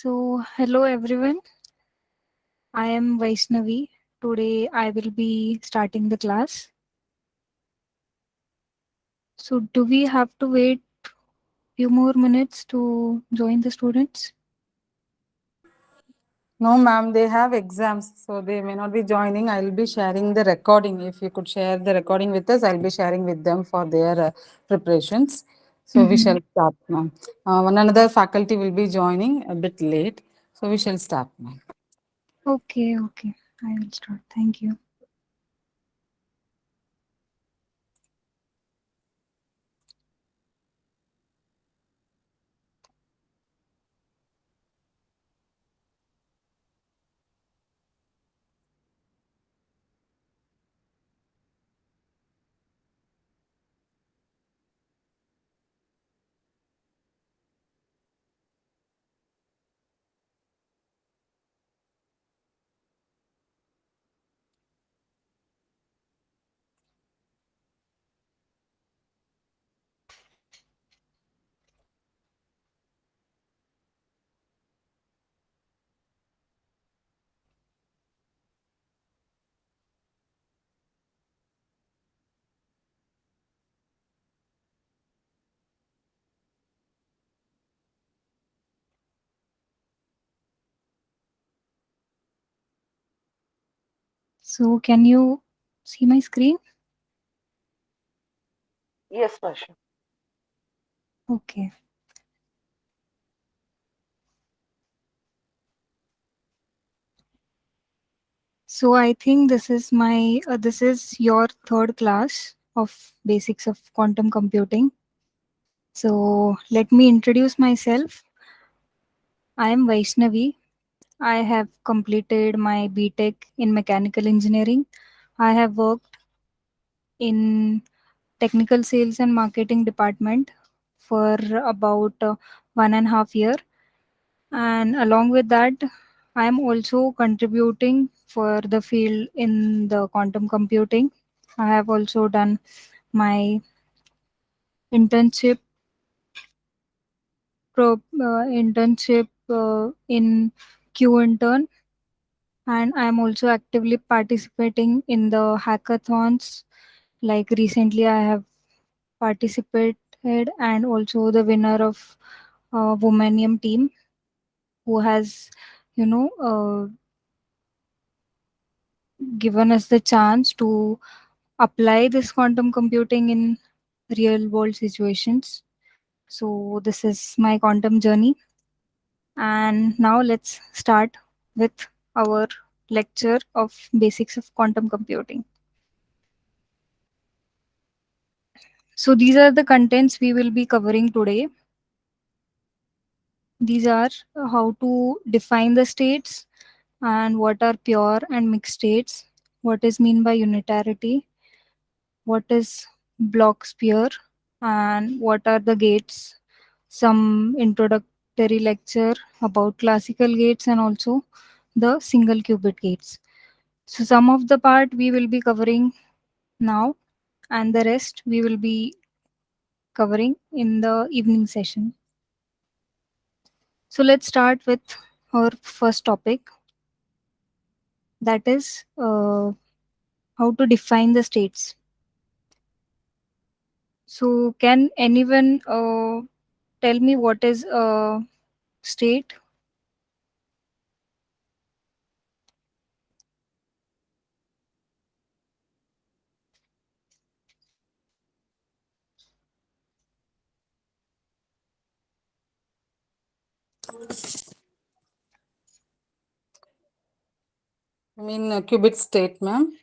Hello everyone. I am Vaishnavi. Today I will be starting the class. So, do we have to wait few more minutes to join the students? No, ma'am, they have exams, so they may not be joining. I'll be sharing the recording. If you could share the recording with us, I'll be sharing with them for their preparations. So we Mhm. shall start, ma'am. One another faculty will be joining a bit late, so we shall start, ma'am. Okay. I will start. Thank you. So, can you see my screen? Yes, Vaishnavi. Okay. So, I think this is your third class of basics of quantum computing. So, let me introduce myself. I am Vaishnavi. I have completed my BTech in mechanical engineering. I have worked in technical sales and marketing department for about 1.5 year, and along with that, I am also contributing for the field in the quantum computing. I have also done my internship in Q intern, and I am also actively participating in the hackathons. Like recently I have participated and also the winner of Womanium team, who has you know given us the chance to apply this quantum computing in real world situations. So this is my quantum journey, and now let's start with our lecture of basics of quantum computing. So these are the contents we will be covering today. These are how to define the states and what are pure and mixed states, what is mean by unitarity, what is block sphere, and what are the gates, some introductory lecture about classical gates and also the single qubit gates. So some of the part we will be covering now, and the rest we will be covering in the evening session. So let's start with our first topic, that is how to define the states. So can anyone tell me what is a state? I mean, qubit state, ma'am.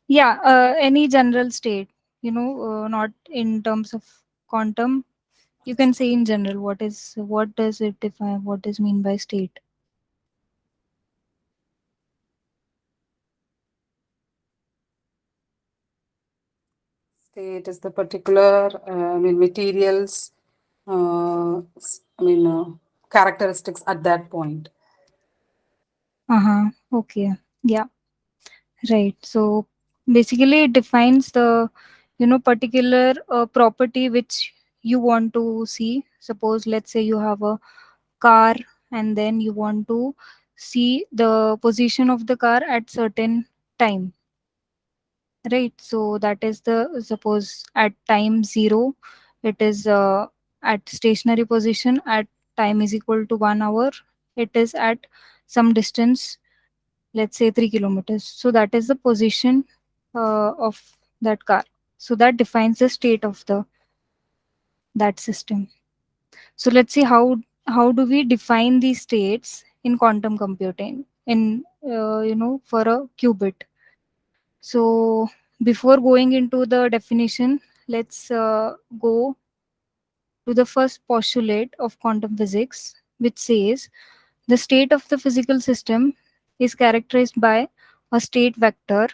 Yeah, any general state, not in terms of quantum. You can say in general what does it define, what is mean by state. State is the particular, materials, characteristics at that point. Uh-huh. Okay. Yeah. Right. So basically, it defines the particular property which you want to see. Suppose, let's say you have a car and then you want to see the position of the car at certain time, right? So that is the, suppose at time 0 it is at stationary position, at time is equal to 1 hour it is at some distance, let's say 3 kilometers. So that is the position of that car. So that defines the state of the that system. So let's see how do we define these states in quantum computing in for a qubit. So before going into the definition, let's go to the first postulate of quantum physics, which says the state of the physical system is characterized by a state vector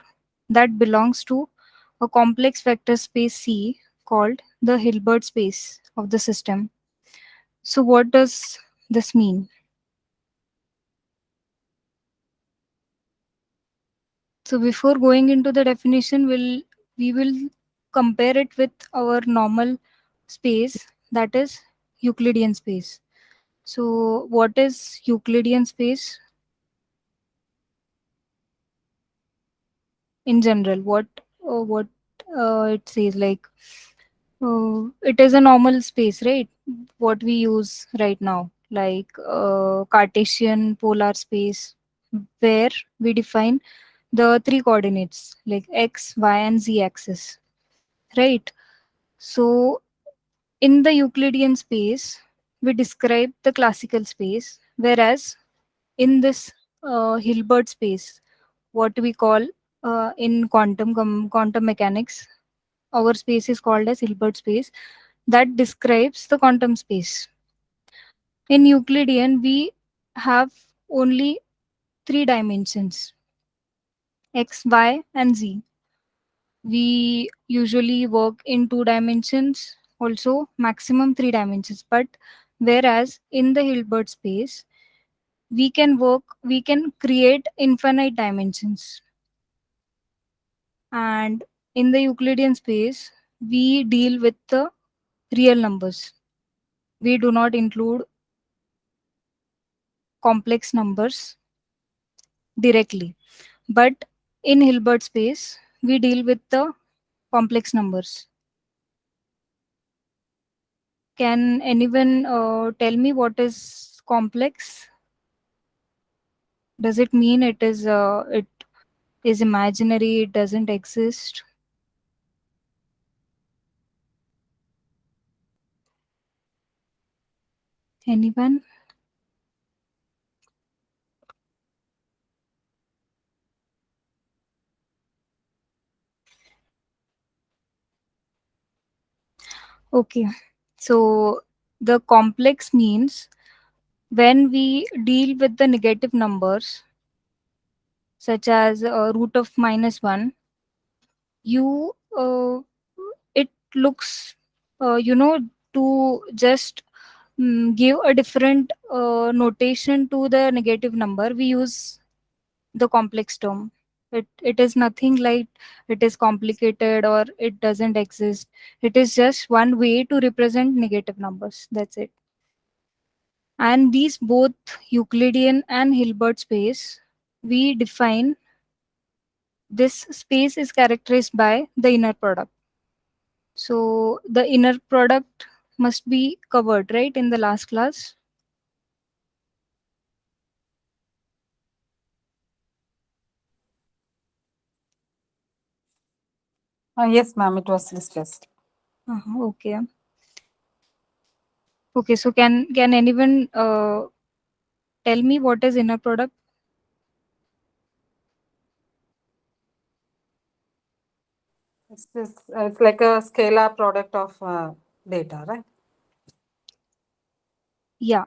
that belongs to a complex vector space C called the Hilbert space of the system. So, what does this mean? So, before going into the definition, we will compare it with our normal space, that is Euclidean space. So, what is Euclidean space in general? What it says, like it is a normal space, right? What we use right now, like Cartesian polar space, where we define the three coordinates like x, y, and z axis, right? So in the Euclidean space, we describe the classical space, whereas in this Hilbert space, what we call in quantum mechanics, our space is called as Hilbert space, that describes the quantum space. In Euclidean, we have only three dimensions, x, y, and z. We usually work in two dimensions, also maximum three dimensions. But whereas in the Hilbert space, we can create infinite dimensions. And in the Euclidean space, we deal with the real numbers. We do not include complex numbers directly. But in Hilbert space, we deal with the complex numbers. Can anyone tell me what is complex? Does it mean it is imaginary? It doesn't exist? Anyone? Okay. So the complex means when we deal with the negative numbers, such as root of -1, you it looks to just give a different notation to the negative number, we use the complex term. It is nothing like it is complicated or it doesn't exist. It is just one way to represent negative numbers, that's it. And these both Euclidean and Hilbert space, we define this space is characterized by the inner product. So the inner product must be covered, right, in the last class. Yes, ma'am, it was discussed. Okay. Okay, so can anyone tell me what is inner product? It's like a scalar product of data, right? Yeah.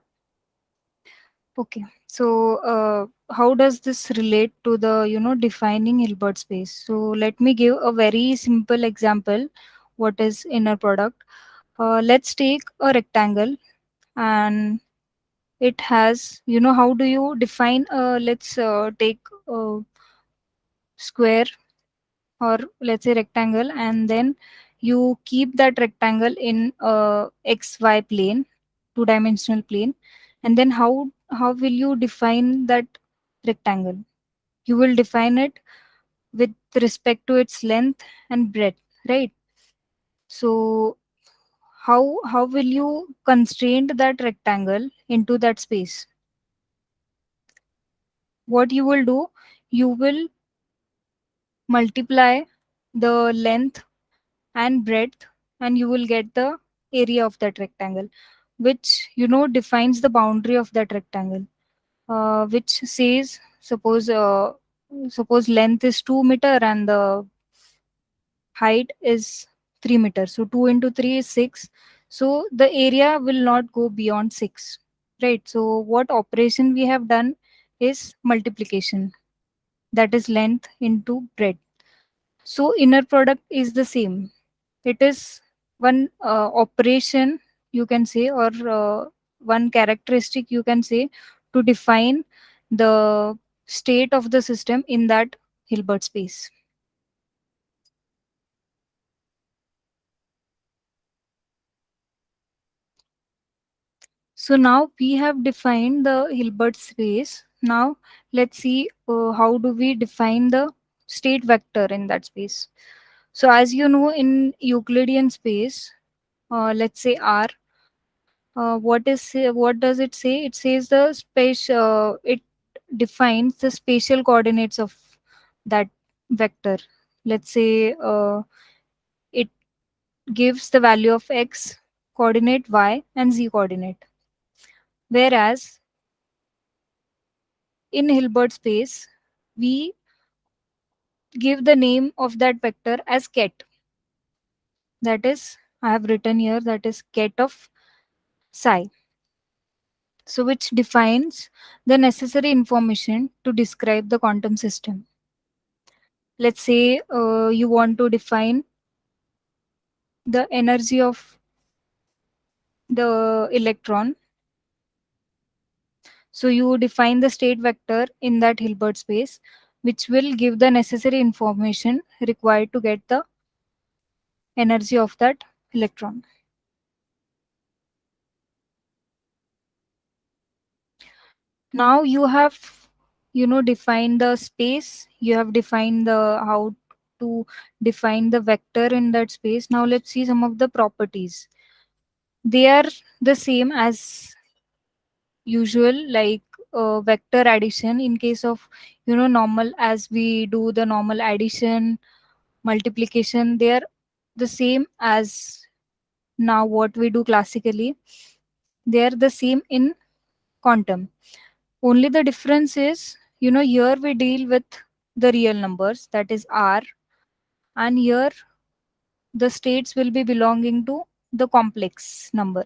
Okay. So how does this relate to the defining Hilbert space? So let me give a very simple example. What is inner product? Let's take a rectangle, and it has, how do you define let's take a square, or let's say rectangle, and then you keep that rectangle in a xy plane, two dimensional plane, and then will you define that rectangle? You will define it with respect to its length and breadth, right? So how will you constrain that rectangle into that space? What you will do, you will multiply the length and breadth, and you will get the area of that rectangle, which defines the boundary of that rectangle, which says, suppose length is 2 meter and the height is 3 meters, so 2 into 3 is 6. So the area will not go beyond 6, right? So what operation we have done is multiplication, that is length into breadth. So inner product is the same. It is one operation, you can say, or one characteristic, you can say, to define the state of the system in that Hilbert space. So now we have defined the Hilbert space. Now let's see how do we define the state vector in that space. So as you know, in Euclidean space, let's say R, what does it say? It says the space. It defines the spatial coordinates of that vector. Let's say it gives the value of x coordinate, y, and z coordinate. Whereas in Hilbert space, we give the name of that vector as ket. That is, I have written here, that is ket of psi. So which defines the necessary information to describe the quantum system. Let's say you want to define the energy of the electron. So you define the state vector in that Hilbert space, which will give the necessary information required to get the energy of that electron. Now you have defined the space, you have defined the how to define the vector in that space. Now let's see some of the properties. They are the same as usual, like vector addition. In case of normal, as we do the normal addition, multiplication, they are the same as now what we do classically. They are the same in quantum. Only the difference is, here we deal with the real numbers, that is R, and here the states will be belonging to the complex number.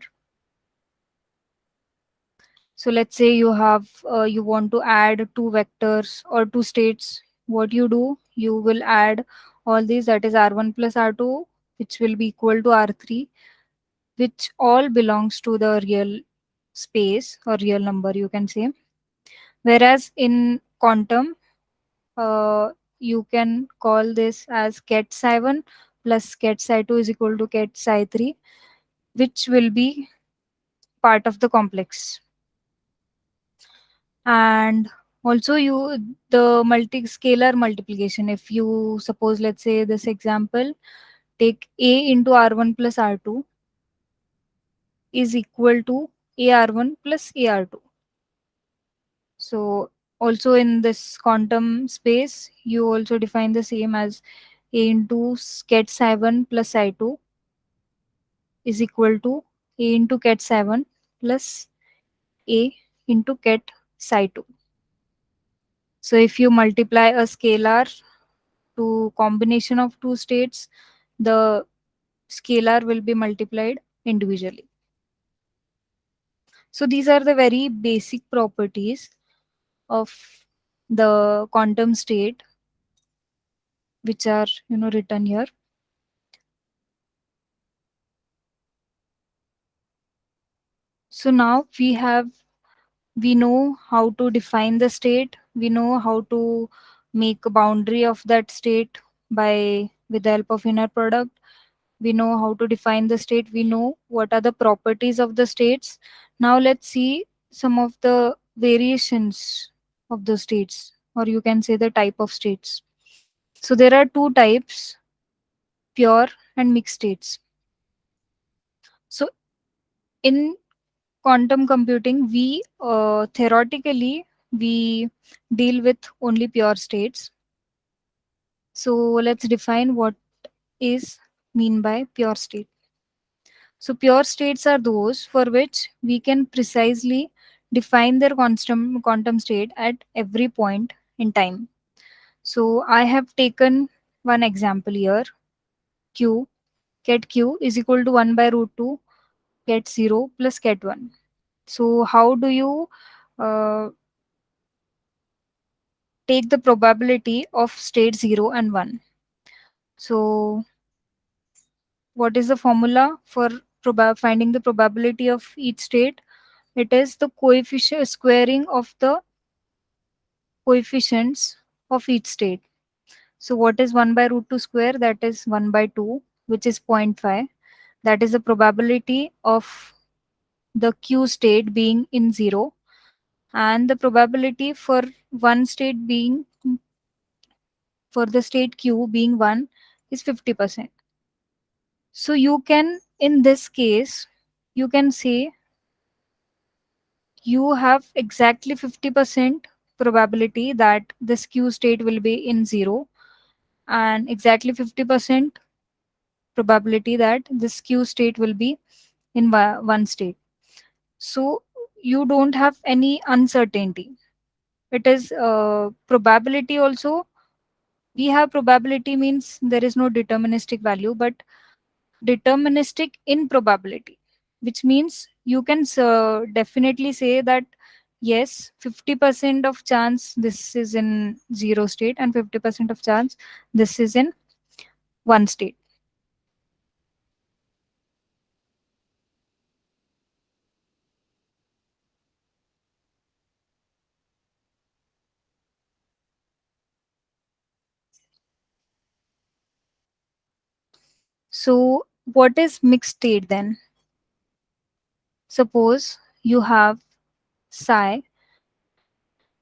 So let's say you want to add two vectors or two states. What you do, you will add all these, that is R1 plus R2, which will be equal to R3, which all belongs to the real space or real number, you can say. Whereas in quantum, uh, you can call this as ket psi 1 plus ket psi 2 is equal to ket psi 3, which will be part of the complex. And also the multi-scalar multiplication, if you suppose, let's say this example, take a into r1 plus r2 is equal to ar1 plus ar2. So also in this quantum space, you also define the same as a into ket psi 1 plus psi 2 is equal to a into ket psi 1 plus a into ket psi 2. So if you multiply a scalar to combination of two states, the scalar will be multiplied individually. So these are the very basic properties of the quantum state, which are written here. So now we know how to define the state, we know how to make a boundary of that state by with the help of inner product, we know how to define the state, we know what are the properties of the states. Now let's see some of the variations of the states, or you can say the type of states. So there are two types, pure and mixed states. So in quantum computing, we theoretically we deal with only pure states. So let's define what is mean by pure state. So pure states are those for which we can precisely define their constant quantum state at every point in time. So I have taken one example here. Q, ket q is equal to 1 by root 2 ket 0 plus ket 1. So how do you uh, take the probability of state 0 and 1? So what is the formula for finding the probability of each state? It is the coefficient squaring of the coefficients of each state. So what is 1 by root 2 square? That is 1 by 2, which is zero point 0.5. That is the probability of the q state being in 0, and the probability for one state being for the state q being 1 is 50%. So you can, in this case, you can say you have exactly 50% probability that this q state will be in 0, and exactly 50% probability that this q state will be in one state. So you don't have any uncertainty. It is probability also. We have probability means there is no deterministic value, but deterministic improbability, which means you can definitely say that yes, 50% of chance this is in zero state and 50% of chance this is in one state. So what is mixed state then? Suppose you have psi,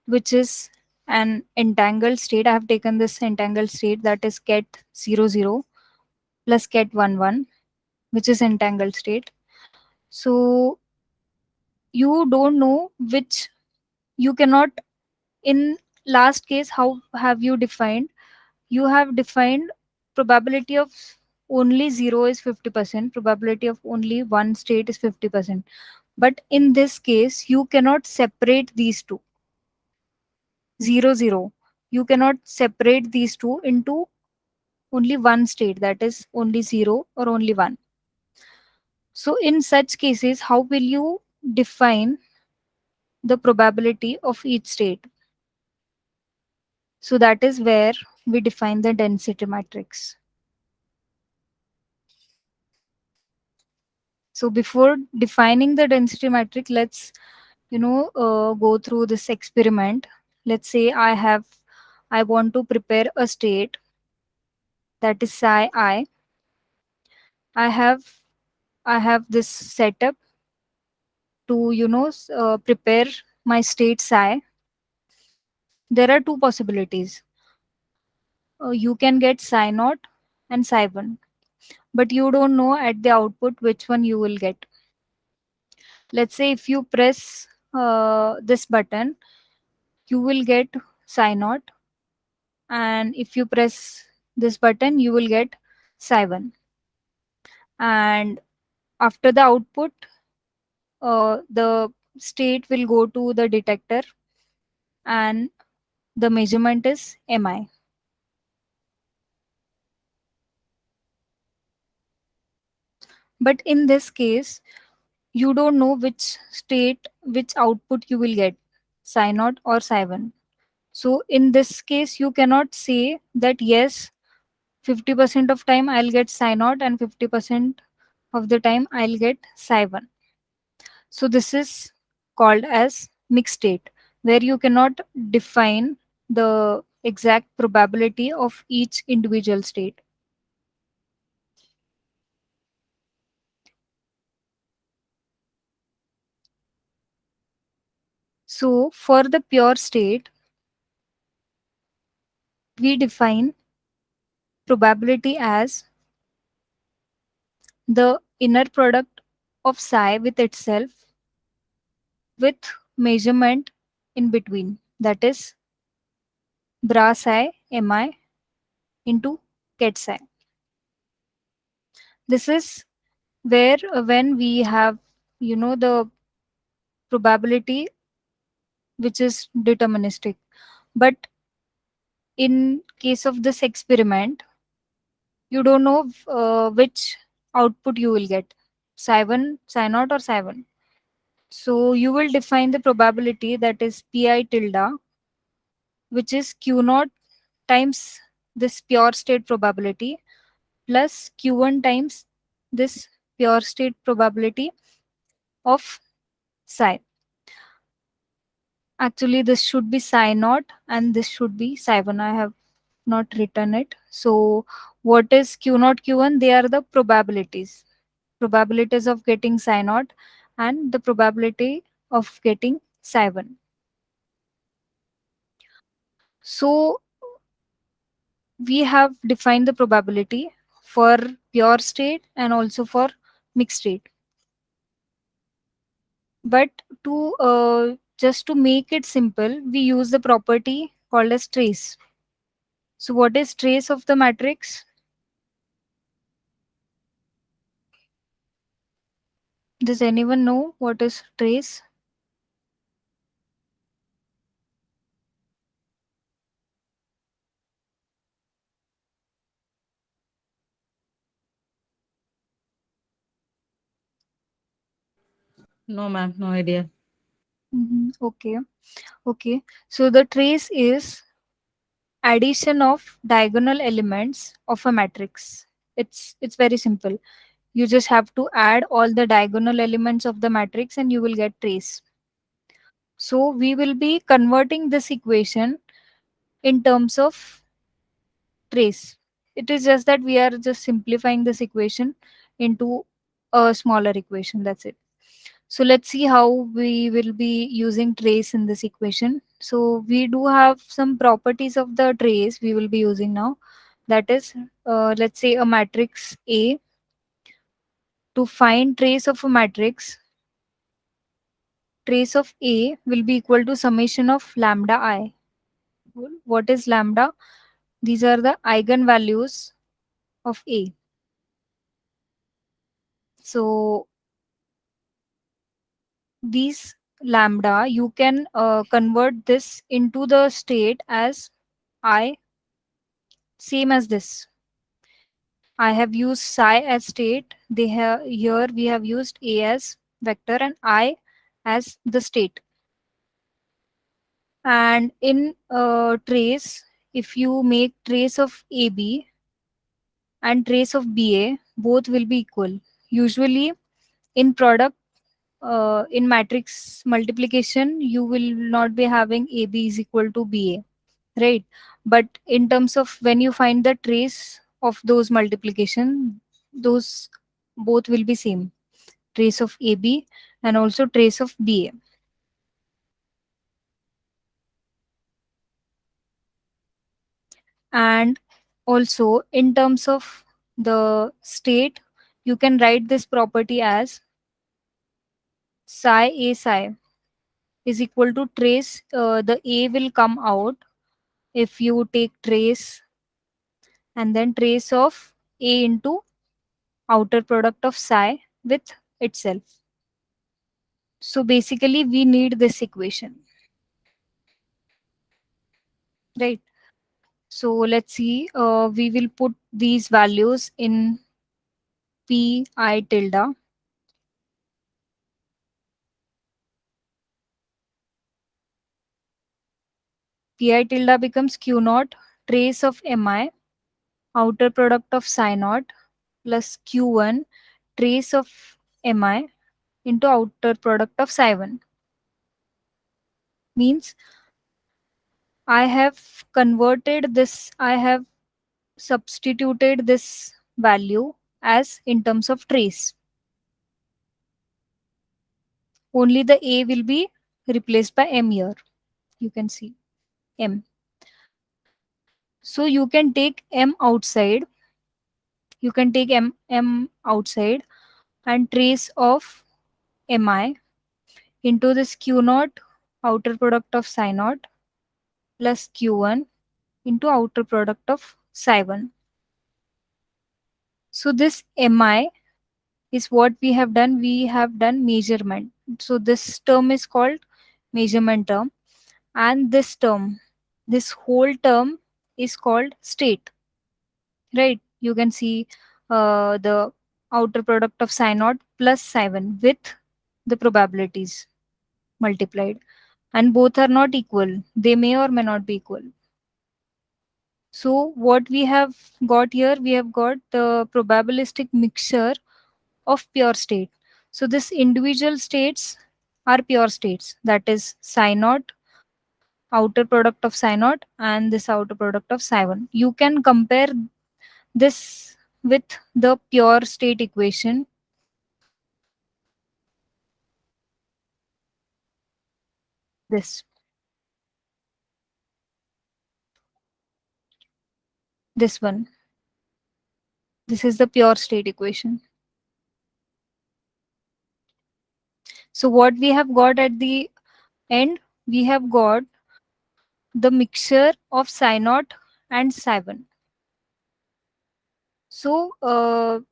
which is an entangled state. I have taken this entangled state, that is ket 0 0 plus ket 1 1, which is entangled state. So you don't know which, you cannot, in last case how have you defined? You have defined probability of only 0 is 50%, probability of only one state is 50%. But in this case you cannot separate these two, 0 0. You cannot separate these two into only one state, that is only 0 or only 1. So in such cases, how will you define the probability of each state? So that is where we define the density matrix. So before defining the density matrix, let's go through this experiment. Let's say I want to prepare a state, that is psi I. I have I have this setup to prepare my state psi. There are two possibilities. You can get psi naught and psi 1, but you don't know at the output which one you will get. Let's say if you press this button, you will get psi naught, and if you press this button, you will get psi 1. And after the output, the state will go to the detector, and the measurement is mi. But in this case, you don't know which state, which output you will get, psi naught or psi 1. So in this case, you cannot say that yes, 50% of time I'll get psi naught and 50% of the time I'll get psi 1. So this is called as mixed state, where you cannot define the exact probability of each individual state. So for the pure state, we define probability as the inner product of psi with itself with measurement in between. That is bra psi mi into ket psi. This is where when we have the probability which is deterministic. But in case of this experiment, you don't know which output you will get, psi 1, psi naught, or psi 1. So you will define the probability, that is pi tilde, which is q naught times this pure state probability plus q1 times this pure state probability of psi. Actually, this should be psi naught and this should be psi 1. I have not written it. So, what is Q naught, Q1? They are the probabilities. Probabilities of getting psi naught and the probability of getting psi 1. So, we have defined the probability for pure state and also for mixed state. But to just to make it simple, we use the property called as trace. So what is trace of the matrix? Does anyone know what is trace? No, ma'am, no idea. Okay, okay. So the trace is addition of diagonal elements of a matrix. It's very simple. You just have to add all the diagonal elements of the matrix and you will get trace. So we will be converting this equation in terms of trace. It is just that we are just simplifying this equation into a smaller equation. That's it. So let's see how we will be using trace in this equation. So we do have some properties of the trace we will be using now. That is, let's say a matrix A. To find trace of a matrix, trace of A will be equal to summation of lambda I. What is lambda? These are the eigenvalues of A. So these lambda, you can convert this into the state as I, same as this. I have used psi as state. They have here we have used A as vector and I as the state. And in trace, if you make trace of AB and trace of BA, both will be equal. Usually in product, in matrix multiplication, you will not be having AB is equal to BA, right? But in terms of when you find the trace of those multiplication, those both will be same, trace of AB and also trace of BA. And also in terms of the state, you can write this property as psi A psi is equal to trace, the A will come out if you take trace and then trace of A into outer product of psi with itself. So basically we need this equation, right? So let's see, we will put these values in pi tilde. Pi tilde becomes q naught trace of mi outer product of psi naught plus q1 trace of mi into outer product of psi 1. Means I have converted this, I have substituted this value as in terms of trace. Only the A will be replaced by m here. You can see m. So you can take m outside. You can take m outside and trace of mi into this q naught outer product of psi naught plus q1 into outer product of psi 1. So this mi is what we have done. We have done measurement. So this term is called measurement term, and this term, this whole term is called state, right? You can see the outer product of psi naught plus psi 1 with the probabilities multiplied, and both are not equal. They may or may not be equal. So what we have got here, we have got the probabilistic mixture of pure state. So this individual states are pure states, that is psi naught, outer product of psi naught, and this outer product of psi 1. You can compare this with the pure state equation, this this one. This is the pure state equation. So what we have got at the end, we have got the mixture of psi naught and psi 1. So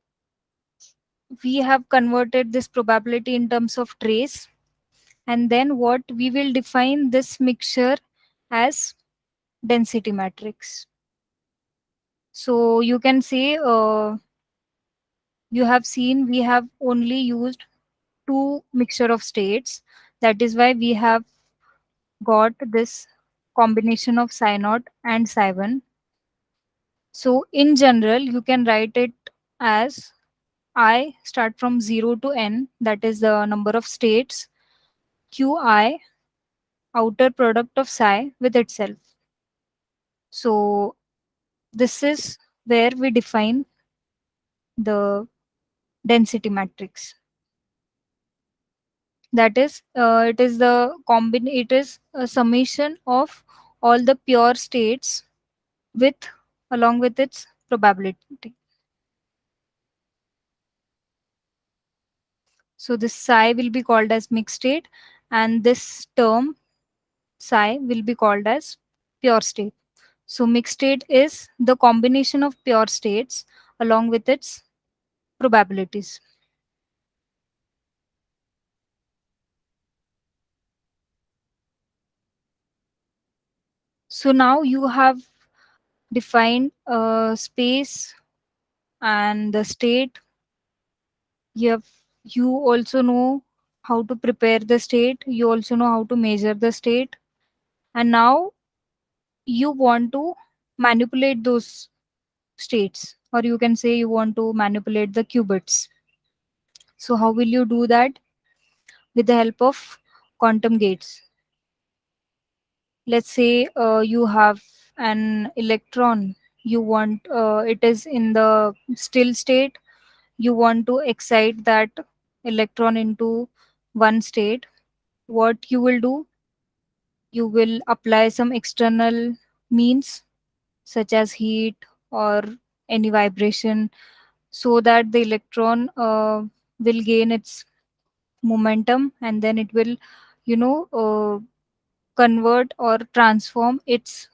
we have converted this probability in terms of trace, and then what we will define this mixture as density matrix. So you can say, you have seen we have only used two mixture of states. That is why we have got this combination of psi naught and psi 1. So in general, you can write it as I start from 0 to n, that is the number of states, qi outer product of psi with itself. So this is where we define the density matrix. That is, it is a summation of all the pure states with along with its probability. So this psi will be called as mixed state, and this term psi will be called as pure state. So mixed state is the combination of pure states along with its probabilities. So now you have defined space and the state. You also know how to prepare the state. You also know how to measure the state. And now you want to manipulate those states, or you can say you want to manipulate the qubits. So how will you do that? With the help of quantum gates. Let's say you have an electron. You want it is in the still state. You want to excite that electron into one state. What you will do, you will apply some external means such as heat or any vibration, so that the electron will gain its momentum, and then it will, you know, convert or transform its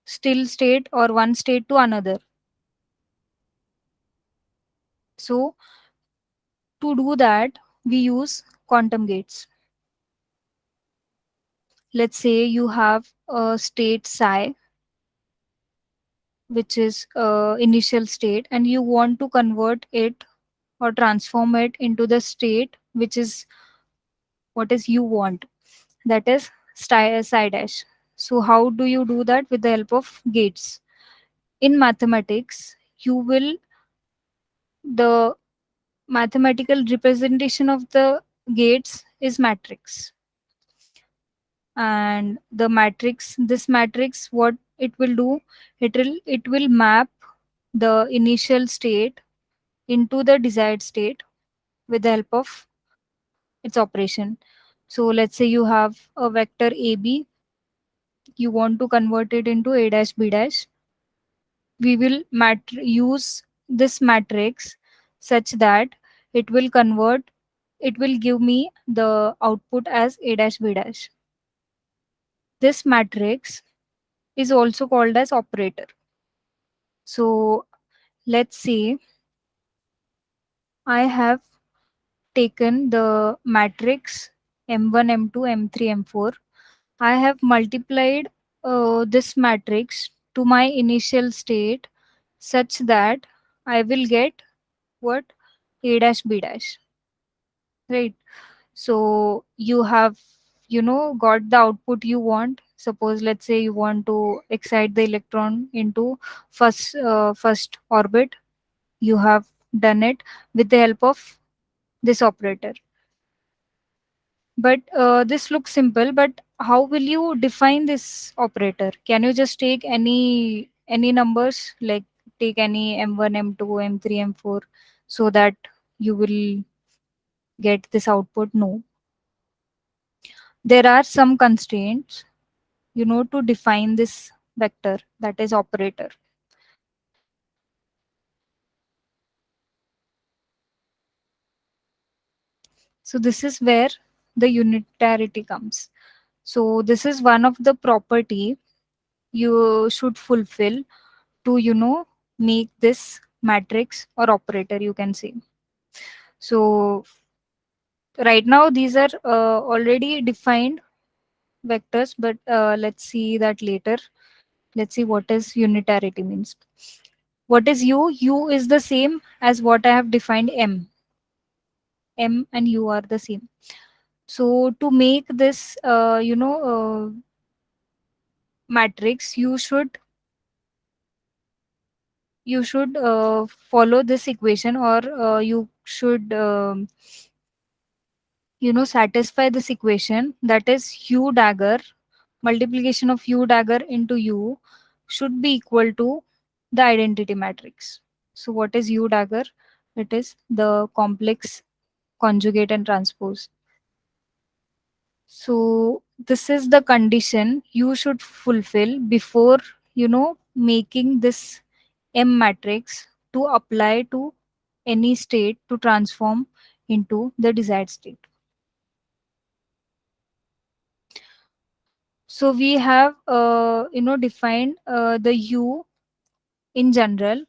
still state or one state to another. So to do that, we use quantum gates. Let's say you have a state psi, which is initial state, and you want to convert it or transform it into the state which is what is you want, that is psi dash. So how do you do that? With the help of gates. In mathematics, you will the mathematical representation of the gates is matrix, and the matrix, this matrix, what it will do, it will map the initial state into the desired state with the help of its operation. So let's say you have a vector AB, you want to convert it into A dash B dash. We will use this matrix such that it will convert, it will give me the output as A dash B dash. This matrix is also called as operator. So let's say I have taken the matrix M1, M2, M3, M4. I have multiplied this matrix to my initial state such that I will get what? A dash B dash. Right. So you have, got the output you want. Suppose, let's say you want to excite the electron into first orbit. You have done it with the help of this operator. But this looks simple, but how will you define this operator? Can you just take any numbers, like take any M1, M2, M3, M4, so that you will get this output? No. There are some constraints, to define this vector, that is operator. So this is where the unitarity comes. So this is one of the property you should fulfill to, make this matrix or operator, you can say. So right now these are already defined vectors, but let's see that later. Let's see what is unitarity means. What is u? U is the same as what I have defined m. M and u are the same. So to make this matrix, you should follow this equation, or you should satisfy this equation, that is u dagger, multiplication of u dagger into u should be equal to the identity matrix. So what is u dagger? It is the complex conjugate and transpose. So this is the condition you should fulfill before, making this M matrix to apply to any state to transform into the desired state. So we have, defined the U in general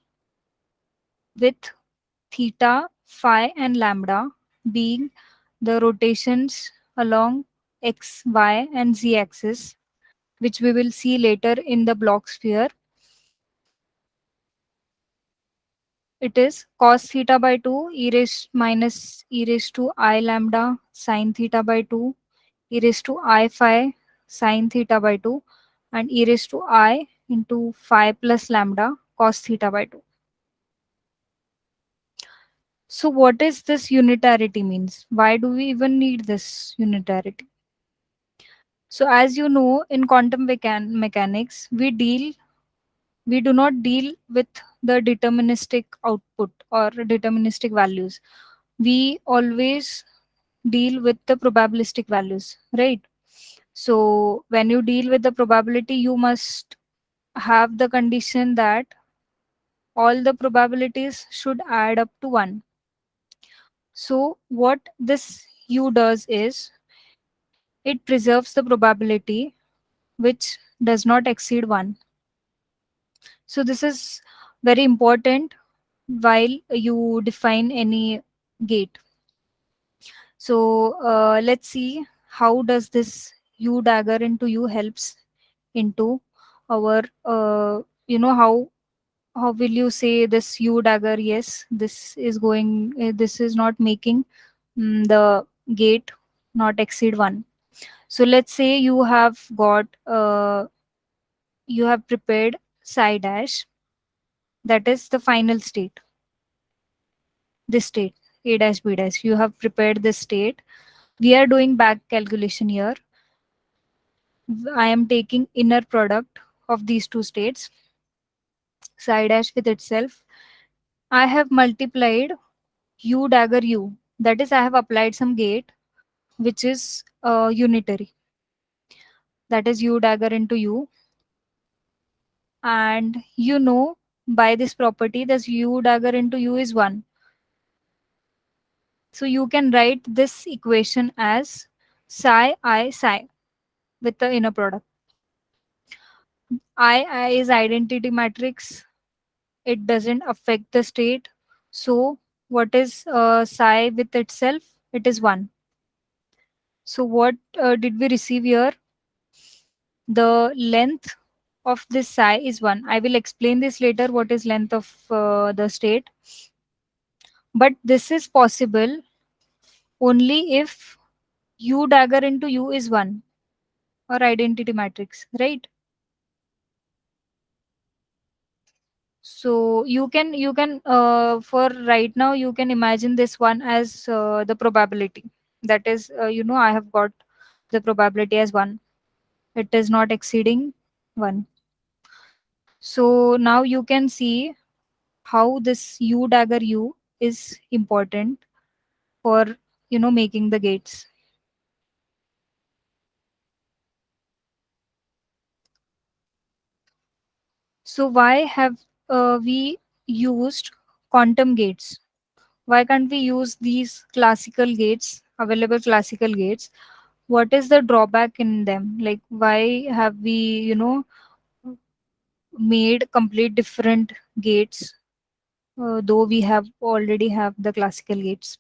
with theta, phi, and lambda being the rotations along x, y, and z axis, which we will see later in the block sphere. It is cos theta by 2 e raised minus e raised to I lambda sine theta by 2 e raised to I phi sine theta by 2 and e raised to I into phi plus lambda cos theta by 2. So what is this unitarity means? Why do we even need this unitarity? So as you know, in quantum mechanics, we do not deal with the deterministic output or deterministic values. We always deal with the probabilistic values, right? So when you deal with the probability, you must have the condition that all the probabilities should add up to 1. So what this u does is it preserves the probability which does not exceed 1. So this is very important while you define any gate. So let's see how does this u dagger into u helps into our how will you say this u dagger? Yes, this is not making the gate not exceed 1. So let's say you have prepared psi dash, that is the final state, this state a dash b dash. You have prepared this state. We are doing back calculation here. I am taking inner product of these two states, psi dash with itself. I have multiplied u dagger u. That is, I have applied some gate which is unitary. That is u dagger into u. And you know, by this property, this u dagger into u is 1. So you can write this equation as psi I psi with the inner product. I is identity matrix. It doesn't affect the state. So what is psi with itself? It is 1. So what did we receive here? The length of this psi is 1. I will explain this later, what is length of the state. But this is possible only if u dagger into u is 1, or identity matrix, right? So you can for right now you can imagine this one as the probability. That is, I have got the probability as 1. It is not exceeding 1. So now you can see how this u dagger u is important for making the gates. So why have we used quantum gates? Why can't we use these classical gates, available classical gates? What is the drawback in them? Like, why have we, made complete different gates, though we have already have the classical gates?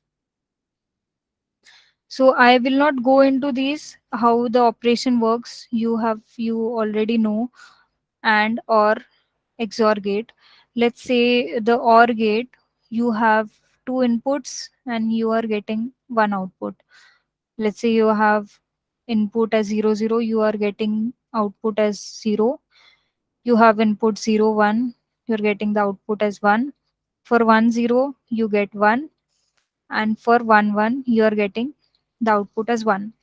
So I will not go into these, how the operation works. You already know. And or XOR gate. Let's say the OR gate, you have two inputs and you are getting one output. Let's say you have input as 0 0, you are getting output as 0. You have input 0 1, you're getting the output as 1. For 1 0, you get 1, and for 1 1, you are getting the output as 1.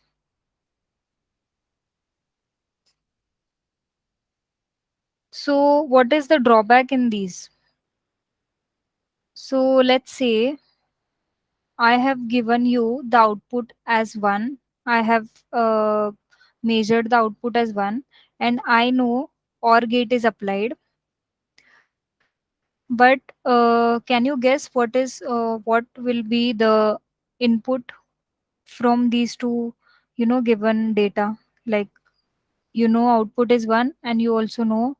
So what is the drawback in these? So let's say I have given you the output as 1. I have measured the output as 1, and I know OR gate is applied. But can you guess what will be the input from these two, given data? Like, output is 1 and you also know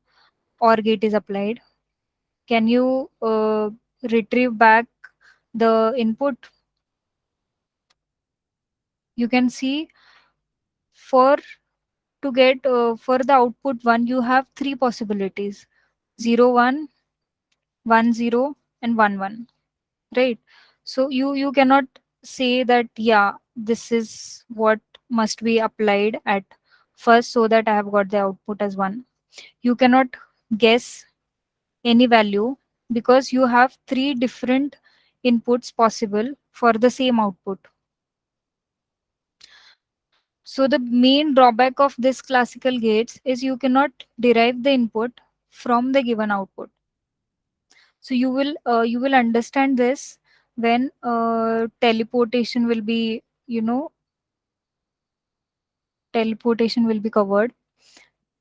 OR gate is applied. Can you retrieve back the input? You can see, for to get for the output 1, you have three possibilities: 0 1, 1 0, and 1 1, right? So you cannot say that, yeah, this is what must be applied at first so that I have got the output as 1. You cannot guess any value because you have three different inputs possible for the same output. So the main drawback of this classical gates is you cannot derive the input from the given output. So you will understand this when teleportation will be, teleportation will be covered.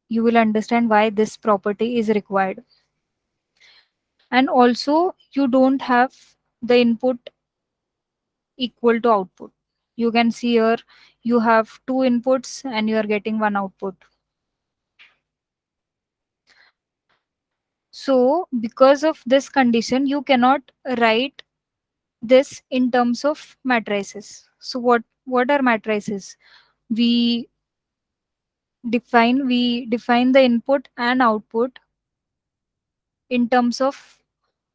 You will understand why this property is required. And also you don't have the input equal to output. You can see here you have two inputs and you are getting one output. So because of this condition, you cannot write this in terms of matrices. So what are matrices? We we define the input and output in terms of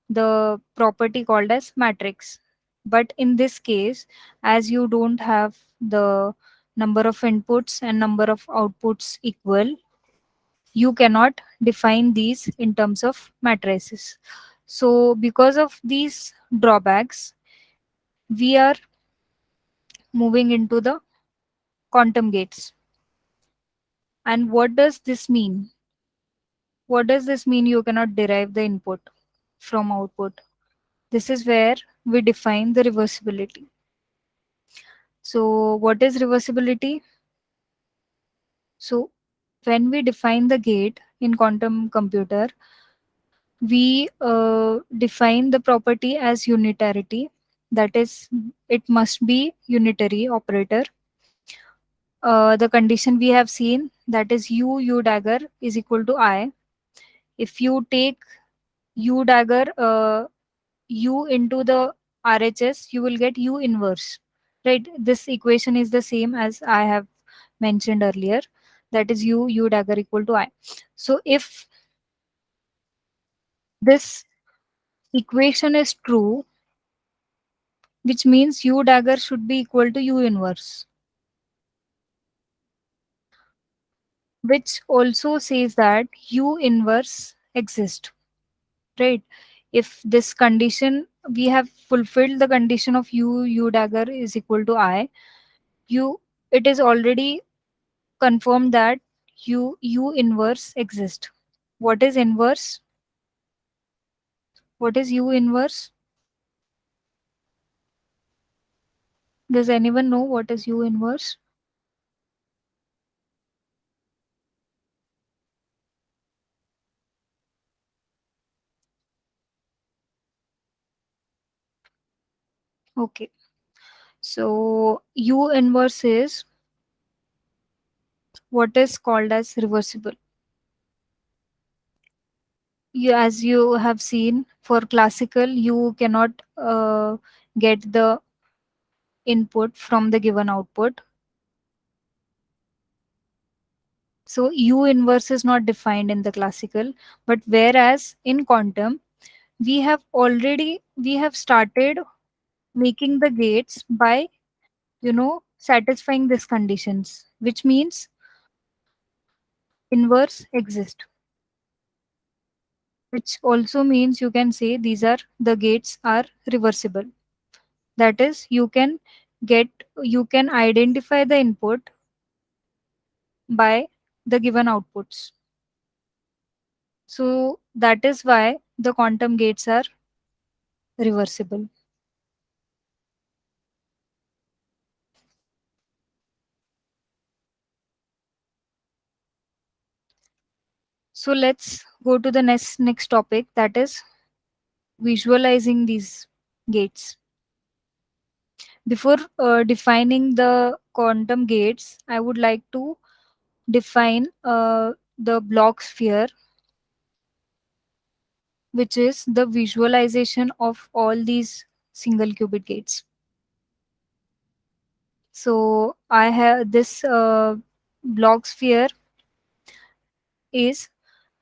the property called as matrix. But in this case, as you don't have the number of inputs and number of outputs equal, you cannot define these in terms of matrices. So because of these drawbacks, we are moving into the quantum gates. And what does this mean? What does this mean? You cannot derive the input from output. This is where we define the reversibility. So what is reversibility? So when we define the gate in quantum computer, we define the property as unitarity. That is, it must be unitary operator. The condition we have seen, that is u dagger is equal to I. If you take u dagger u into the RHS, you will get u inverse. Right? This equation is the same as I have mentioned earlier. That is u dagger equal to I. So if this equation is true, which means u dagger should be equal to u inverse, which also says that u inverse exists, right? If this condition, we have fulfilled the condition of u dagger is equal to I, you, it is already confirmed that u inverse exists. What is inverse? What is u inverse? Does anyone know what is u inverse? Okay, so u inverse is what is called as reversible. You, as you have seen, for classical you cannot get the input from the given output, so u inverse is not defined in the classical. But whereas in quantum, we have started making the gates by, satisfying these conditions, which means inverse exist, which also means you can say these are the gates are reversible. That is, get you can identify the input by the given outputs. So that is why the quantum gates are reversible. So let's go to the next topic, that is visualizing these gates. Before defining the quantum gates, I would like to define the block sphere, which is the visualization of all these single qubit gates. So I have this block sphere is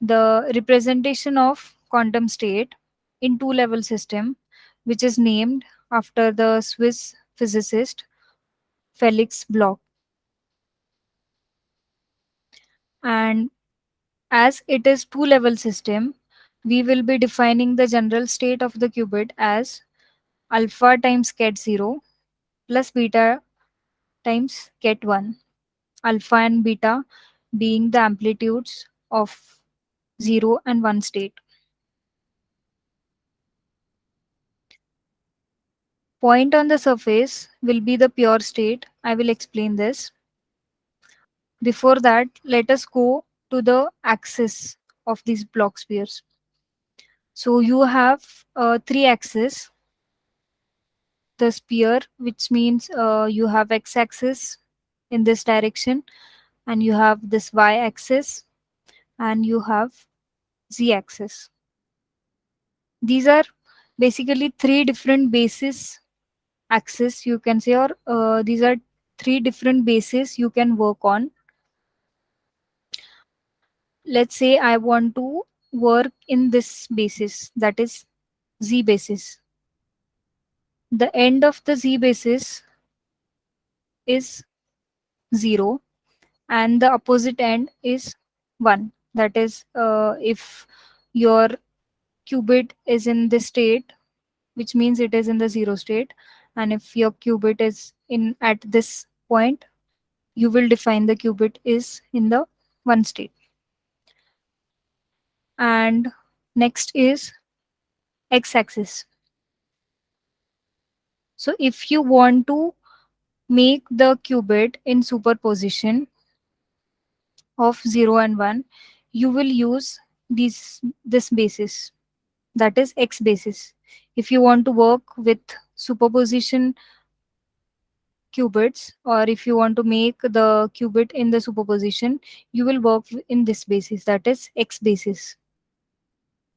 the representation of quantum state in two level system, which is named after the Swiss physicist Felix Bloch. And as it is two level system, we will be defining the general state of the qubit as alpha times ket 0 plus beta times ket 1, alpha and beta being the amplitudes of 0 and 1 state. Point on the surface will be the pure state. I will explain this. Before that, let us go to the axis of these block spheres. So you have three axes. The sphere, which means you have x-axis in this direction, and you have this y-axis, and you have z-axis. These are basically three different basis axis, you can say, or these are three different bases you can work on. Let's say I want to work in this basis, that is z basis. The end of the z basis is 0 and the opposite end is 1. That is, if your qubit is in this state, which means it is in the 0 state, and if your qubit is in at this point, you will define the qubit is in the 1 state. And next is x axis. So if you want to make the qubit in superposition of 0 and 1, you will use this basis, that is x basis. If you want to work with superposition qubits, or if you want to make the qubit in the superposition, you will work in this basis, that is x basis.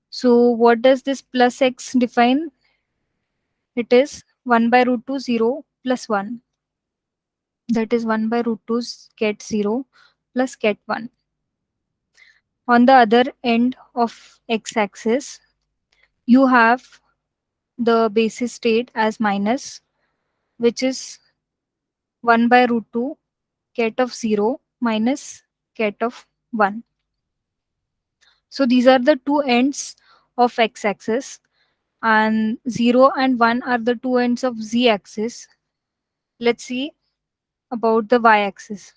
So what does this plus x define? It is 1 by root 2 0 plus 1, that is 1 by root 2 get 0 plus get 1. On the other end of x axis, you have the basis state as minus, which is 1 by root 2 ket of 0 minus ket of 1. So these are the two ends of x axis, and 0 and 1 are the two ends of z axis. Let's see about the y axis.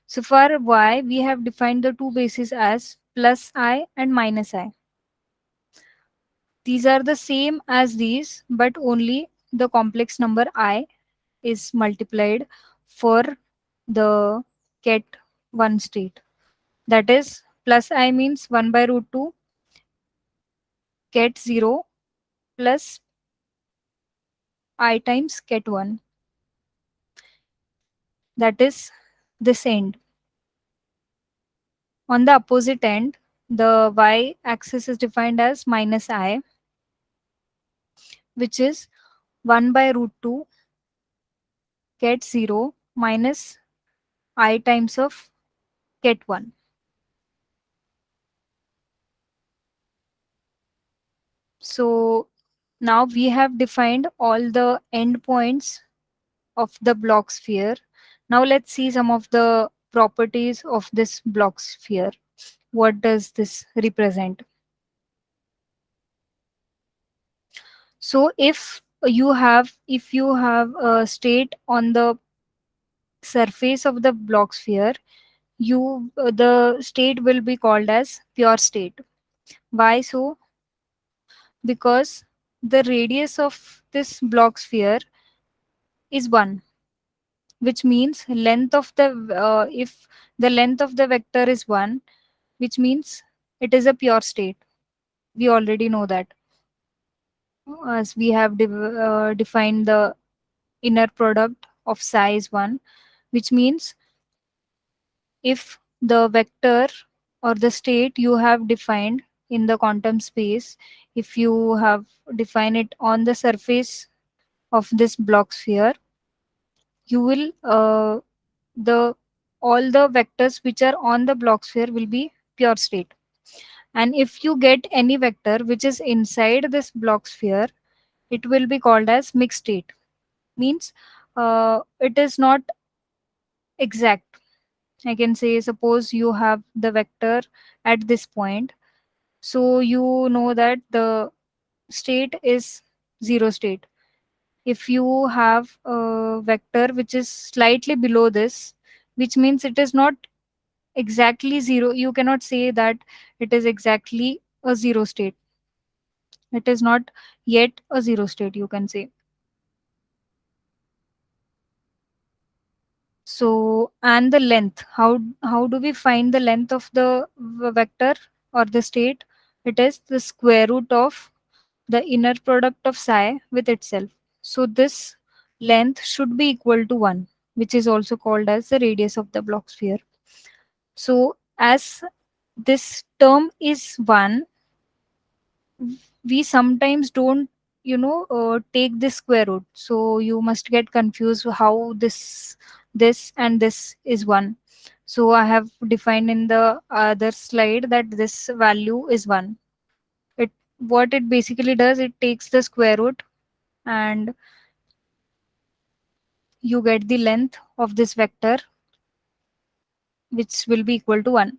So for y, we have defined the two bases as plus I and minus I. These are the same as these, but only the complex number I is multiplied for the ket 1 state. That is, plus I means 1 by root 2 ket 0 plus I times ket 1. That is this end. On the opposite end, the y axis is defined as minus I, which is 1 by root 2 ket 0 minus I times of ket 1. So now we have defined all the endpoints of the block sphere. Now let's see some of the properties of this block sphere. What does this represent? So if you have a state on the surface of the block sphere, the state will be called as pure state. Why so? Because the radius of this block sphere is 1, which means length of the if the length of the vector is 1, which means it is a pure state. We already know that, as we have defined the inner product of size 1, which means if the vector or the state you have defined in the quantum space, if you have defined it on the surface of this block sphere, you will the all the vectors which are on the block sphere will be pure state. And if you get any vector which is inside this block sphere, it will be called as mixed state. Means it is not exact. I can say, suppose you have the vector at this point, so you know that the state is zero state. If you have a vector which is slightly below this, which means it is not exactly zero, you cannot say that it is exactly a zero state. It is not yet a zero state, you can say. So, and the length, how do we find the length of the vector or the state? It is the square root of the inner product of psi with itself. So this length should be equal to 1, which is also called as the radius of the block sphere. So as this term is 1, we sometimes don't take this square root, so you must get confused how this and this is 1. So I have defined in the other slide that this value is 1. It What it basically does, it takes the square root and you get the length of this vector, which will be equal to 1.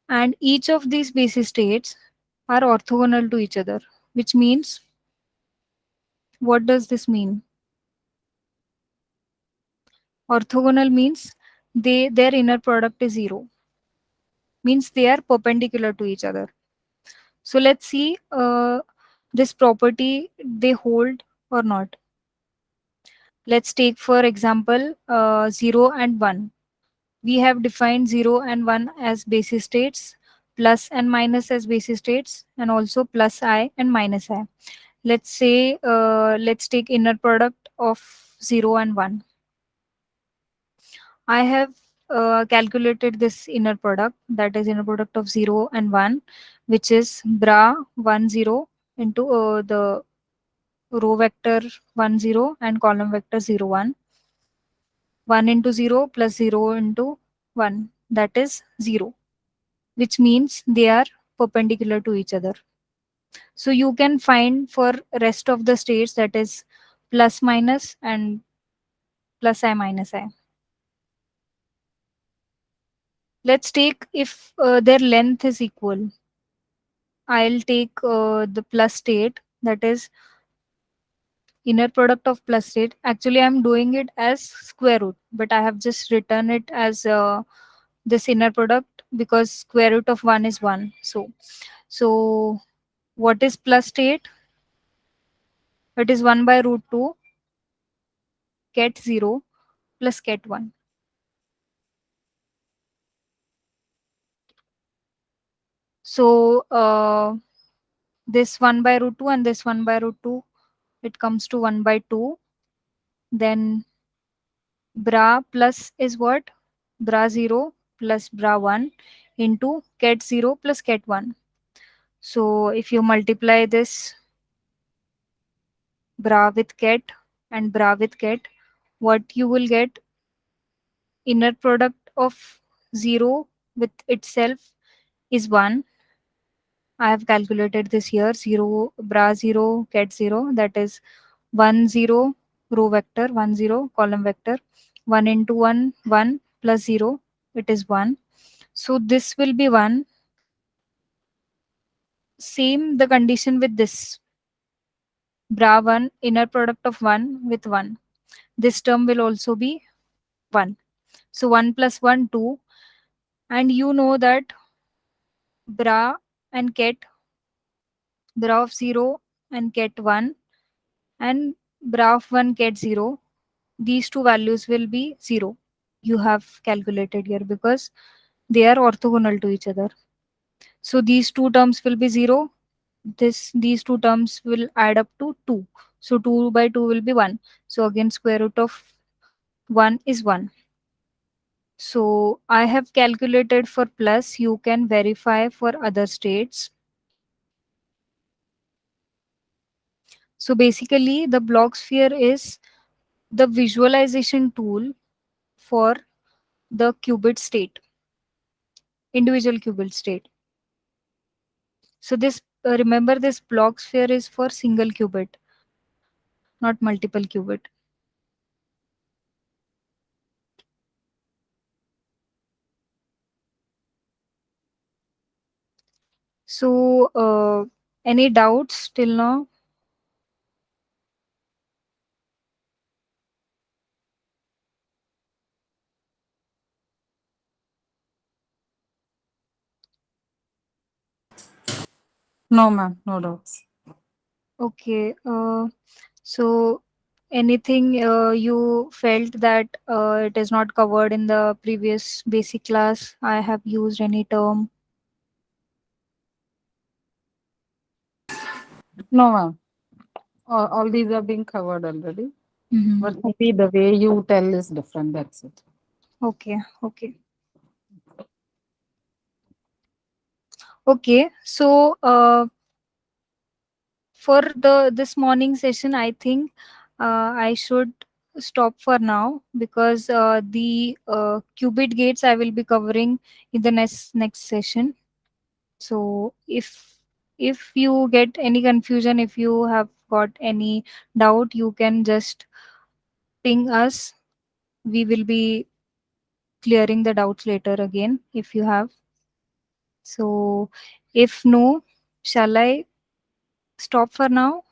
And each of these basis states are orthogonal to each other, which means, what does this mean? Orthogonal means their inner product is 0, means they are perpendicular to each other. So let's see this property they hold or not. Let's take for example 0 and 1. We have defined 0 and 1 as basis states, plus and minus as basis states, and also plus I and minus I. Let's say let's take inner product of 0 and 1. I have calculated this inner product, that is inner product of 0 and 1, which is bra 1 0 into the row vector 1 0 and column vector 0 1. 1 into 0 plus 0 into 1, that is 0, which means they are perpendicular to each other. So you can find for rest of the states, that is plus minus and plus I minus I. Let's take if their length is equal. I'll take the plus state, that is inner product of plus state. Actually, I'm doing it as square root, but I have just written it as this inner product because square root of 1 is 1. So what is plus state? It is 1 by root 2 ket 0 plus ket 1. So this 1 by root 2 and this 1 by root 2, it comes to 1 by 2. Then bra plus is what? Bra 0 plus bra 1 into ket 0 plus ket 1. So if you multiply this bra with ket and bra with ket, what you will get, inner product of 0 with itself is 1. I have calculated this here, 0 bra 0 ket 0, that is 1 0 row vector 1 0 column vector, 1 into 1 1 plus 0, it is 1. So this will be 1. Same the condition with this bra 1 inner product of 1 with 1. This term will also be 1. So 1 plus 1 2, and you know that bra and ket, bra of 0 and ket 1 and bra of 1 ket 0, these two values will be 0. You have calculated here because they are orthogonal to each other. So these two terms will be 0. These two terms will add up to 2. So 2 by 2 will be 1. So again square root of 1 is 1. So I have calculated for plus. You can verify for other states. So basically the block sphere is the visualization tool for the qubit state, individual qubit state. So this remember, this block sphere is for single qubit, not multiple qubit. So any doubts till now? No, ma'am, no doubts. Okay. So anything you felt that it is not covered in the previous basic class? I have used any term? No, ma'am. All these are being covered already. Mhm. But maybe the way you tell is different. That's it. Okay. Okay. Okay. So for the this morning session, I think I should stop for now because the qubit gates I will be covering in the next session. So if you get any confusion, if you have got any doubt, you can just ping us. We will be clearing the doubts later again if you have. So if no, shall I stop for now?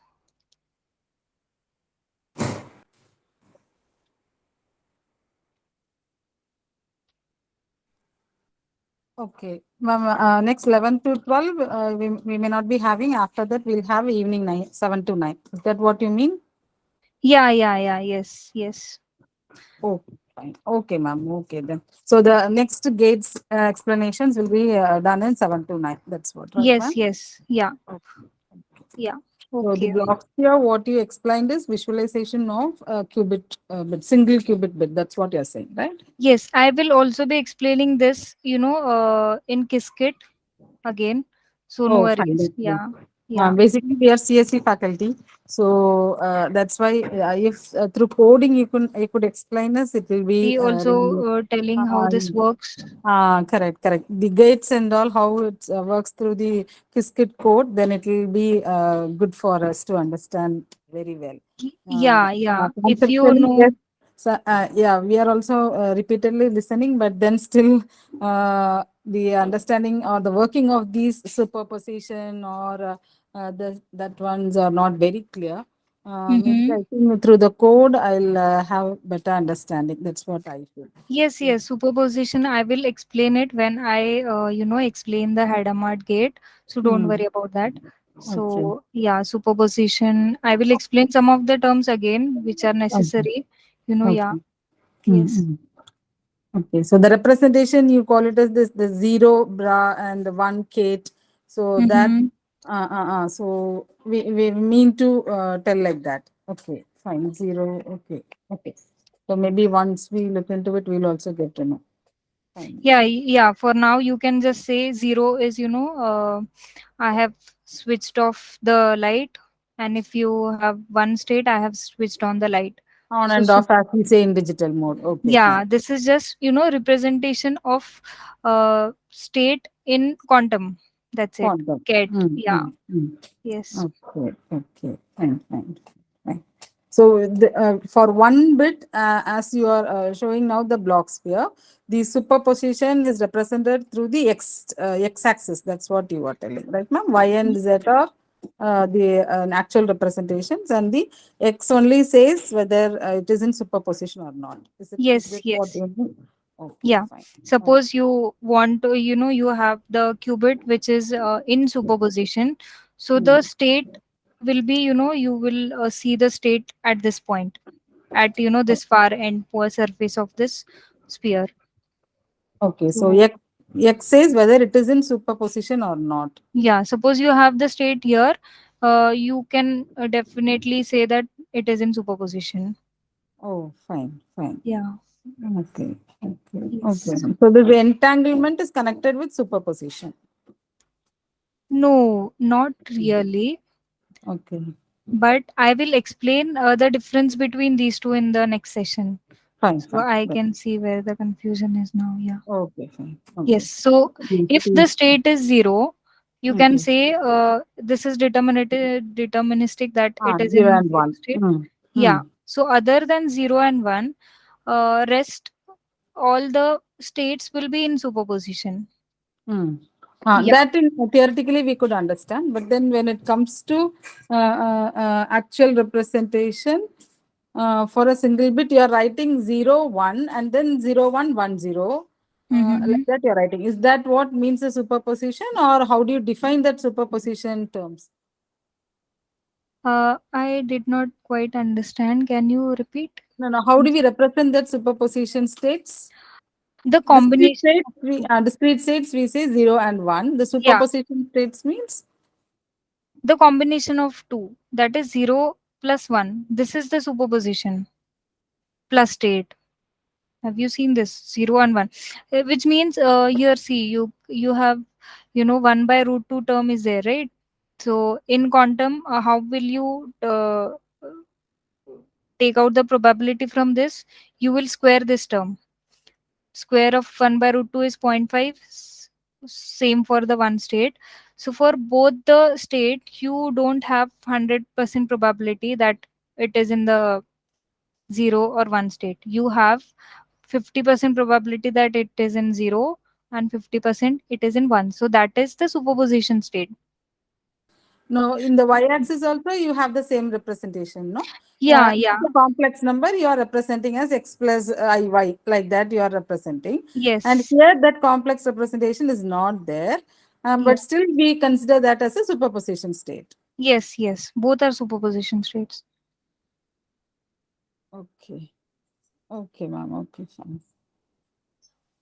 Okay. Ma'am, next 11 to 12, we may not be having. After that, we'll have evening 9, 7 to 9. Is that what you mean? Yeah. Yes, yes. Okay, fine. Okay, ma'am. Okay, then. So the next gates explanations will be done in 7 to 9. That's what, right, ma'am? Yes, yes. Yeah, yeah. So the Okay. blocks here, what you explained is visualization of qubit bit, single qubit bit. That's what you're saying, right? Yes, I will also be explaining this, in Qiskit again. So no Oh, fine. worries. That's good. Yeah, yeah. Basically, we are CSC faculty, so that's why if through coding you could explain us, it will be Be also really. telling how Uh, this works. Correct, correct. The gates and all, how it works through the Qiskit code, then it will be good for us to understand very well. Yeah, yeah. If you Conceptually, yes. know, So, yeah, we are also repeatedly listening, but then still the understanding or the working of these superposition or that ones are not very clear. Maybe mm-hmm. I think through the code, I'll have better understanding. That's what I feel. Yes, yes, superposition. I will explain it when I, explain the Hadamard gate. So don't Mm. worry about that. Okay. So yeah, superposition. I will explain some of the terms again, which are Okay. necessary. Yeah. Okay. Yes. Mm-mm. Okay. So the representation you call it as this the zero bra and the one Kate. So that Mm-hmm. so we mean to tell like that. Okay. Fine. Zero. Okay. Okay. So maybe once we look into it, we'll also get to know. Fine. Yeah, yeah. For now, you can just say zero is, I have switched off the light, and if you have one state, I have switched on the light. On So, and off as we say in digital mode. Okay. yeah, Fine. this is just, representation of state in quantum. That's it. Quantum. Ket. Mm, Yeah. mm, mm. Yes. Okay, okay, fine, fine, fine. So for one bit, as you are showing now the blocks here, the superposition is represented through the x-axis. That's what you are telling, right, ma'am? Y and Y- z are the actual representations, and the x only says whether it is in superposition or not. Is Yes, that what yes. you mean? Okay, Yeah. fine. Okay. Suppose you want to, you have the qubit which is in superposition. So Hmm. the state will be, you will see the state at this point, at, this far end poor surface of this sphere. Okay, so So X says whether it is in superposition or not. yeah, suppose you have the state here, you can definitely say that it is in superposition. Oh, fine, fine. Yeah. Okay, okay, okay. Yes. So the entanglement is connected with superposition. No, not really. Okay, But I will explain the difference between these two in the next session. fine, So fine. I can see where the confusion is now. Yeah. Okay, fine. Yes. Okay. So Please, if the please. state is zero, you can Okay. say this is deterministic that it is 0 in and zero 1. state. Hmm. Hmm. Yeah. So other than 0 and 1, rest all the states will be in superposition. Hmm. Yeah. That in theoretically we could understand, but then when it comes to actual representation, for a single bit, you are writing 0, 1, and then 0, 1, 1, 0. Mm-hmm. Like that you're writing. Is that what means a superposition, or how do you define that superposition terms? I did not quite understand. Can you repeat? No, no. How do we represent that superposition states? The combination of two. Discrete states we say 0 and 1. The Yeah, superposition states means the combination of two, that is 0 plus 1. This is the superposition plus state. Have you seen this 0 and 1? Which means here see you have 1 by root 2 term is there, right? So in quantum, how will you take out the probability from this? You will square this term. Square of 1 by root 2 is zero point 0.5. Same for the one state. So for both the state, you don't have 100% probability that it is in the 0 or 1 state. You have 50% probability that it is in 0 and 50% it is in 1. So that is the superposition state. no, in the y-axis also you have the same representation, no? Yeah, If yeah. it's a complex number, you are representing as x plus iy, like that you are representing. And Yes. here that complex representation is not there, Yeah. but still we consider that as a superposition state. Yes, yes. Both are superposition states. Okay. Okay, ma'am. Okay, fine.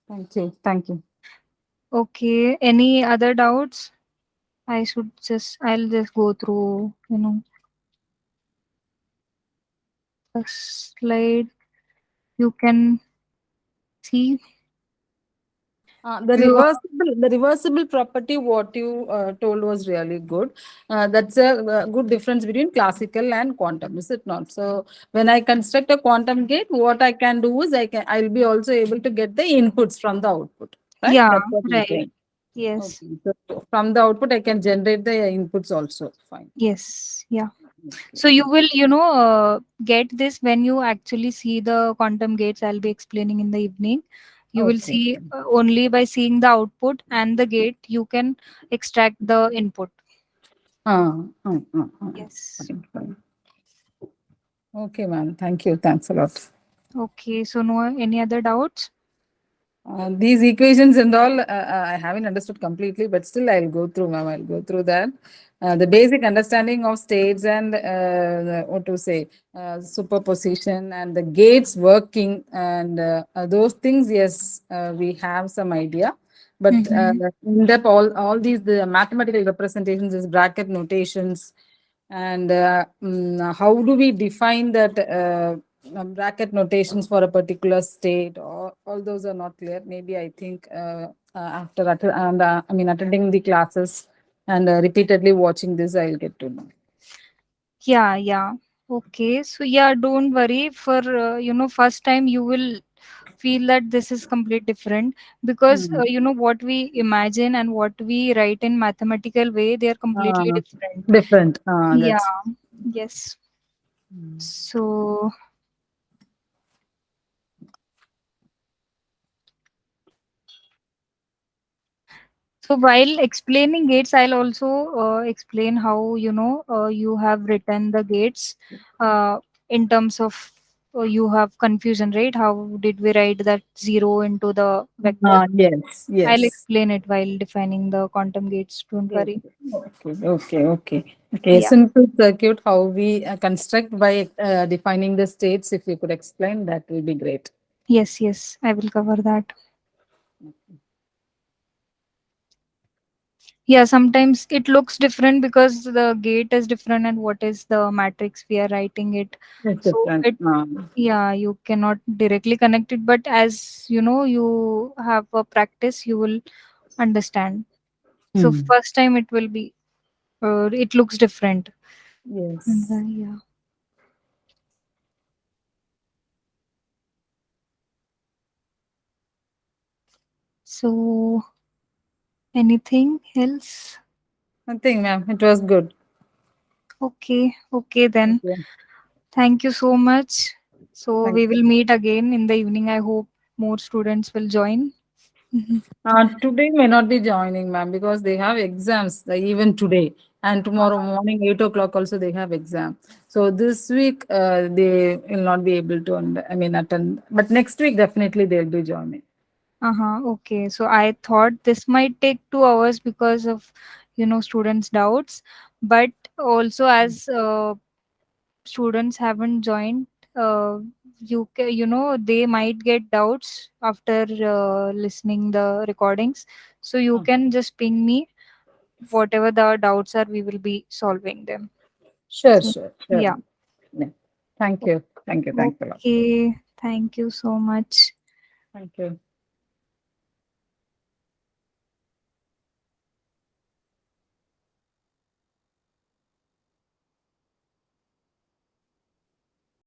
Thank you. Thank you. Okay, any other doubts? I'll just go through, the slide. You can see. You, The reversible property, what you told was really good. That's a good difference between classical and quantum, is it not? So when I construct a quantum gate, what I can do is I'll be also able to get the inputs from the output, right? yeah, That's what you're right. saying. Yes, Okay. So from the output, I can generate the inputs also. Fine. yes, yeah. Okay. So you will, get this when you actually see the quantum gates. I'll be explaining in the evening. You will Okay. see only by seeing the output and the gate, you can extract the input. Yes. Fine, fine. Okay, ma'am. Thank you. Thanks a lot. Okay. So no, any other doubts? These equations and all, I haven't understood completely, but still I'll go through, ma'am. I'll go through that. The basic understanding of states and what to say, superposition and the gates working and those things, yes, we have some idea. But Mm-hmm. in depth, all these the mathematical representations is bracket notations, and how do we define that? Bracket notations for a particular state, or all those are not clear. Maybe I think I mean attending the classes and repeatedly watching this, I'll get to know. Yeah, yeah. Okay. So yeah, don't worry. For first time you will feel that this is complete different, because Hmm. what we imagine and what we write in mathematical way, they are completely Uh, different. Different. That's. Yeah. Yes. So so while explaining gates, I'll also explain how you have written the gates in terms of you have confusion, right? How did we write that zero into the vector? Yes. I'll Yes. explain it while defining the quantum gates. Don't Okay. worry. Okay. Yeah. Simple circuit, how we construct by defining the states. If you could explain, that will be great. Yes, yes, I will cover that. Yeah, sometimes it looks different because the gate is different and what is the matrix we are writing it. It's So different. it, yeah, you cannot directly connect it, but as you have a practice, you will understand. So Hmm. first time it will be, it looks different. And, Yes. yeah. So anything else? Nothing, ma'am. It was good. Okay, okay then. Okay. Thank you so much. So Thank we you. will meet again in the evening. I hope more students will join. Mhm. Today may not be joining, ma'am, because they have exams even today. And tomorrow morning, 8 o'clock, also they have exam. So this week, they will not be able to, I mean, attend. But next week, definitely they'll be joining. Uh-huh. Okay. So I thought this might take 2 hours because of, students' doubts. But also, as students haven't joined, uh, they might get doubts after listening the recordings. So you Oh, can just ping me whatever the doubts are. We will be solving them. sure, So sure, sure. yeah. Yeah. Thank you. Thank you. Thanks a lot. Okay. Thank you so much. Thank you.